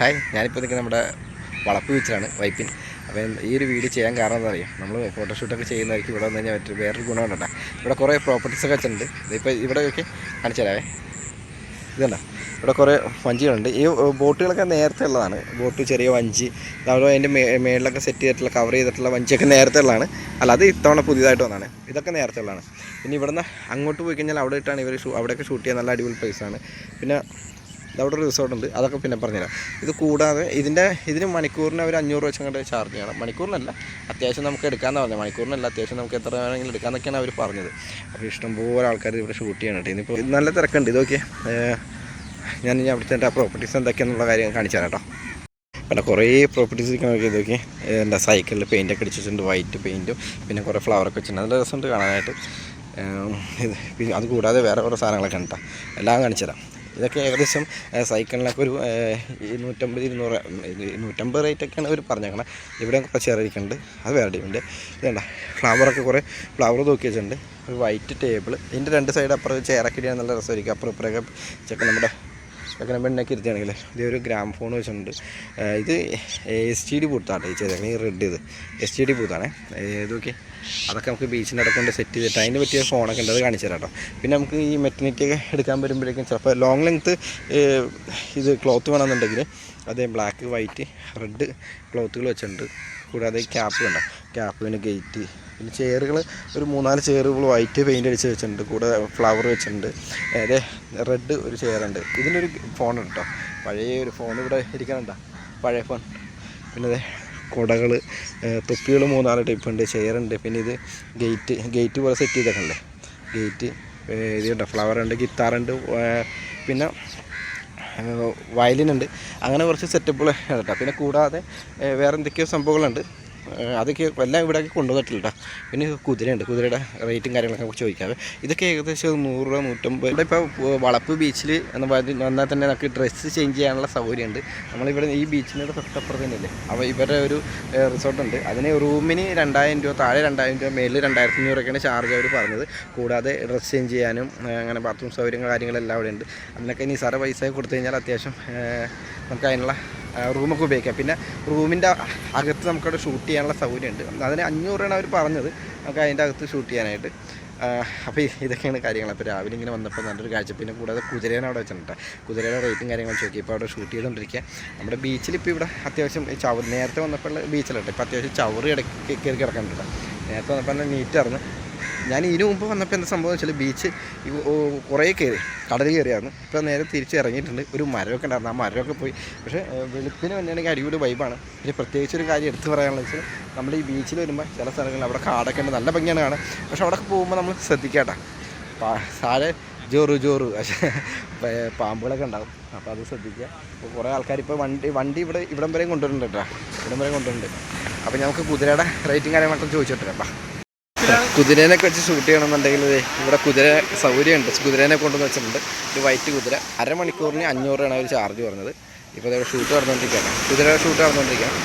Hi, ഞാനിപ്പോൾ നിൽക്കുന്നത് നമ്മുടെ വളപ്പ് ബീച്ചിലാണ്, വൈപ്പിൻ. അപ്പോൾ ഈ ഒരു വീഡിയോ ചെയ്യാൻ കാരണം എന്താ പറയുക, നമ്മൾ ഫോട്ടോഷൂട്ടൊക്കെ ചെയ്യുന്നതായിരിക്കും. ഇവിടെ വന്നു കഴിഞ്ഞാൽ വേറൊരു ഗുണമുണ്ട് കേട്ടോ. ഇവിടെ കുറേ പ്രോപ്പർട്ടീസൊക്കെ വെച്ചിട്ടുണ്ട്. ഇതിപ്പോൾ ഇവിടെയൊക്കെ കാണിച്ചു തരാവേ. ഇതുണ്ടോ, ഇവിടെ കുറേ വഞ്ചികളുണ്ട്. ഈ ബോട്ടുകളൊക്കെ നേരത്തെ ഉള്ളതാണ്. ബോട്ട്, ചെറിയ വഞ്ചി, അതുപോലെ അതിൻ്റെ മേളിലൊക്കെ സെറ്റ് ചെയ്തിട്ടുള്ള കവർ ചെയ്തിട്ടുള്ള വഞ്ചിയൊക്കെ നേരത്തെ ഉള്ളതാണ്. അല്ല, അത് ഇത്തവണ പുതിയതായിട്ട് വന്നതാണ്. ഇതൊക്കെ നേരത്തെ ഉള്ളതാണ്. പിന്നെ ഇവിടുന്ന് അങ്ങോട്ട് പോയി കഴിഞ്ഞാൽ അവിടെ ഇട്ടാണ് ഇവർ അവിടെയൊക്കെ ഷൂട്ട് ചെയ്യാൻ നല്ല അടിപൊളി പ്ലേസാണ്. പിന്നെ ഇതവിടെ ഒരു റിസോർട്ടുണ്ട്, അതൊക്കെ പിന്നെ പറഞ്ഞുതരാം. ഇത് കൂടാതെ ഇതിന് മണിക്കൂറിന് അവർ 500 വെച്ച് അങ്ങോട്ട് ചാർജ് ചെയ്യണം. മണിക്കൂറിനല്ല, അത്യാവശ്യം നമുക്ക് എടുക്കാമെന്ന് പറഞ്ഞത്. മണിക്കൂറിനല്ല, അത്യാവശ്യം നമുക്ക് എത്ര വേണമെങ്കിലും എടുക്കാമെന്നൊക്കെയാണ് അവർ പറഞ്ഞത്. അപ്പോൾ ഇഷ്ടംപോലെ ആൾക്കാർ ഇവിടെ ഷൂട്ട് ചെയ്യണം. ഇന്നിപ്പോൾ നല്ല തിരക്കുണ്ട്. ഇതൊക്കെ ഞാൻ ഇനി അവിടുത്തെ പ്രോപ്പർട്ടീസ് എന്തൊക്കെയാണെന്നുള്ള കാര്യം കാണിച്ചു തരാം കേട്ടോ. പിന്നെ കുറേ പ്രോപ്പർട്ടീസ് നോക്കി ഇതൊക്കെ എന്താ സൈക്കിളിൽ പെയിൻറ്റൊക്കെ അടിച്ചിട്ടുണ്ട്, വൈറ്റ് പെയിൻറ്റും. പിന്നെ കുറേ ഫ്ലവറൊക്കെ വെച്ചിട്ടുണ്ട്. നല്ല രസമുണ്ട് കാണാനായിട്ട്. അത് കൂടാതെ വേറെ കുറേ സാധനങ്ങളൊക്കെ ഉണ്ട് കേട്ടോ. എല്ലാം കാണിച്ചു തരാം. ഇതൊക്കെ ഏകദേശം സൈക്കിളിനൊക്കെ ഒരു 150-200 റേറ്റൊക്കെയാണ് അവർ പറഞ്ഞേക്കണം. ഇവിടെ കുറച്ച് ഇറങ്ങിയിട്ടുണ്ട്, അത് വേറെ ടീമുണ്ട്. ഇതുണ്ട ഫ്ലവറൊക്കെ കുറേ ഫ്ലവർ തൂക്കി വെച്ചിട്ടുണ്ട്. ഒരു വൈറ്റ് ടേബിൾ, ഇതിൻ്റെ 2 സൈഡ് അപ്പുറം ചെയറൊക്കെ ഇടാൻ നല്ല രസമായിരിക്കും. അപ്പുറം ഇപ്പുറമൊക്കെ ചെക്കൻ നമ്മുടെ ചെക്കനെ പെണ്ണൊക്കെ ഇരുത്തിയാണെങ്കിൽ ഇതൊരു ഗ്രാം ഫോൺ വെച്ചിട്ടുണ്ട്. ഇത് STD ബൂത്താണ് ഈ ചെയ്തേക്കുന്നത്. ഈ റെഡ് ഇത് STD ബൂത്താണ്. ഇതൊക്കെ അതൊക്കെ നമുക്ക് ബീച്ചിൻ്റെ അവിടെ കൊണ്ട് സെറ്റ് ചെയ്തിട്ട് അതിന് പറ്റിയ ഫോണൊക്കെ ഉണ്ട്, അത് കാണിച്ചു തരാം കേട്ടോ. പിന്നെ നമുക്ക് ഈ മെറ്റർനിറ്റിയൊക്കെ എടുക്കാൻ വരുമ്പോഴേക്കും ചിലപ്പോൾ ലോങ് ലെങ്ത്ത് ഇത് ക്ലോത്ത് വേണമെന്നുണ്ടെങ്കിൽ അതേ ബ്ലാക്ക്, വൈറ്റ്, റെഡ് ക്ലോത്തുകൾ വെച്ചിട്ടുണ്ട്. കൂടാതെ ഈ ക്യാപ്പ് കണ്ടോ, ക്യാപ്പ്, പിന്നെ ഗേറ്റ്, പിന്നെ ചെയറുകൾ ഒരു 3-4 ചെയറുകൾ വൈറ്റ് പെയിൻ്റ് അടിച്ച് വെച്ചിട്ടുണ്ട്. കൂടെ ഫ്ലവർ വെച്ചിട്ടുണ്ട്. അതെ, റെഡ് ഒരു ചെയറുണ്ട്. ഇതിനൊരു ഫോണുണ്ട് കേട്ടോ, പഴയ ഒരു ഫോൺ ഇവിടെ ഇരിക്കാനുണ്ടോ, പഴയ ഫോൺ. പിന്നെ അതെ കുടകൾ, തൊപ്പികൾ 3-4 ടൈപ്പ് ഉണ്ട്, ചെയറുണ്ട്. പിന്നെ ഇത് ഗേറ്റ് പോലെ സെറ്റ് ചെയ്തിട്ടുണ്ട്. ഗേറ്റ് ഇതുണ്ട്, ഫ്ലവർ ഉണ്ട്, ഗിത്താറുണ്ട്, പിന്നെ വയലിനുണ്ട്. അങ്ങനെ കുറച്ച് സെറ്റപ്പുകൾ കേട്ടോ. പിന്നെ കൂടാതെ വേറെ എന്തൊക്കെയോ സംഭവങ്ങളുണ്ട്, അതൊക്കെ എല്ലാം ഇവിടെയൊക്കെ കൊണ്ടുവന്നിട്ടില്ല. പിന്നെ കുതിരയുണ്ട്, കുതിരയുടെ റേറ്റും കാര്യങ്ങളൊക്കെ നമുക്ക് ചോദിക്കാതെ. ഇതൊക്കെ ഏകദേശം 100 രൂപ, 150. ഇവിടെ ഇപ്പോൾ വളപ്പ് ബീച്ചിൽ എന്ന് വന്നാൽ തന്നെ നമുക്ക് ഡ്രസ്സ് ചേഞ്ച് ചെയ്യാനുള്ള സൗകര്യമുണ്ട്. നമ്മളിവിടെ ഈ ബീച്ചിൻ്റെ തൊട്ടപ്പുറത്ത് തന്നെയല്ലേ, അപ്പോൾ ഇവരുടെ ഒരു റിസോർട്ടുണ്ട്. അതിന് റൂമിന് 2000 രൂപ, താഴെ 2000 രൂപ, മേലിൽ 2500 ചാർജ് അവർ പറഞ്ഞത്. കൂടാതെ ഡ്രസ്സ് ചേഞ്ച് ചെയ്യാനും അങ്ങനെ ബാത്റൂം സൗകര്യങ്ങൾ കാര്യങ്ങളെല്ലാം അവിടെ ഉണ്ട്. അതിനൊക്കെ ഇനി സാറ് പൈസ കൊടുത്തു കഴിഞ്ഞാൽ അത്യാവശ്യം നമുക്ക് അതിനുള്ള റൂമൊക്കെ ഉപയോഗിക്കാം. പിന്നെ റൂമിൻ്റെ അകത്ത് നമുക്കവിടെ ഷൂട്ട് ചെയ്യാനുള്ള സൗകര്യമുണ്ട്. അതിന് 500 രൂപയാണ് അവർ പറഞ്ഞത് നമുക്ക് അതിൻ്റെ അകത്ത് ഷൂട്ട് ചെയ്യാനായിട്ട്. അപ്പോൾ ഇതൊക്കെയാണ് കാര്യങ്ങൾ. അപ്പോൾ രാവിലെ ഇങ്ങനെ വന്നപ്പോൾ നല്ലൊരു കാഴ്ച. പിന്നെ കൂടാതെ കുതിരേനെ അവിടെ വെച്ചിട്ടുണ്ട്. കുതിരയുടെ റേറ്റും കാര്യങ്ങളും ചോദിക്കും. ഇപ്പോൾ അവിടെ ഷൂട്ട് ചെയ്തുകൊണ്ടിരിക്കുക. നമ്മുടെ ബീച്ചിൽ ഇപ്പോൾ ഇവിടെ അത്യാവശ്യം നേരത്തെ വന്നപ്പോൾ ബീച്ചിലുണ്ട്, ഇപ്പോൾ അത്യാവശ്യം ചവറ് ഇടയ്ക്ക് കയറി കിടക്കുന്നുണ്ട്. നേരത്തെ വന്നപ്പോൾ നല്ല നീറ്റായിരുന്നു. ഞാൻ ഇതിനു മുമ്പ് വന്നപ്പോൾ എന്താ സംഭവം വെച്ചാൽ ബീച്ച് കുറേ കയറി കടൽ കയറിയായിരുന്നു. ഇപ്പോൾ നേരെ തിരിച്ച് ഇറങ്ങിയിട്ടുണ്ട്. ഒരു മരമൊക്കെ ഉണ്ടായിരുന്നു, ആ മരമൊക്കെ പോയി. പക്ഷേ വെളുപ്പിന് തന്നെയാണെങ്കിൽ അടിപൊളി വൈബാണ്. പിന്നെ പ്രത്യേകിച്ചൊരു കാര്യം എടുത്ത് പറയാനുള്ളത് വെച്ചാൽ നമ്മൾ ഈ ബീച്ചിൽ വരുമ്പോൾ ചില സ്ഥലങ്ങളിൽ അവിടെ കാടൊക്കെ ഉണ്ട്, നല്ല ഭംഗിയാണ് കാണാൻ. പക്ഷെ അവിടെ പോകുമ്പോൾ നമ്മൾ ശ്രദ്ധിക്കാട്ടോ, താഴെ ജോറ് പക്ഷേ പാമ്പുകളൊക്കെ ഉണ്ടാകും. അപ്പോൾ അത് ശ്രദ്ധിക്കുക. അപ്പോൾ കുറേ ആൾക്കാർ ഇപ്പോൾ വണ്ടി ഇവിടം വരെയും കൊണ്ടുവരുന്നുണ്ട് കേട്ടോ, ഇവിടം വരെ കൊണ്ടുവരുന്നുണ്ട്. അപ്പോൾ നമുക്ക് കുതിരയുടെ റേറ്റും കാര്യങ്ങളൊക്കെ ചോദിച്ചിട്ടില്ല. കുതിരേനൊക്കെ വെച്ച് ഷൂട്ട് ചെയ്യണമെന്നുണ്ടെങ്കിൽ ഇവിടെ കുതിര സൗകര്യമുണ്ട്. കുതിരേനെ കൊണ്ടുവന്ന് വെച്ചിട്ടുണ്ട്. ഒരു വൈറ്റ് കുതിര. അരമണിക്കൂറിന് 500 രൂപയാണ് അവർ ചാർജ് പറഞ്ഞത്. ഇപ്പോൾ ഷൂട്ട് നടന്നുകൊണ്ടിരിക്കുകയാണ്, കുതിരയുടെ ഷൂട്ട് നടന്നുകൊണ്ടിരിക്കുകയാണ്.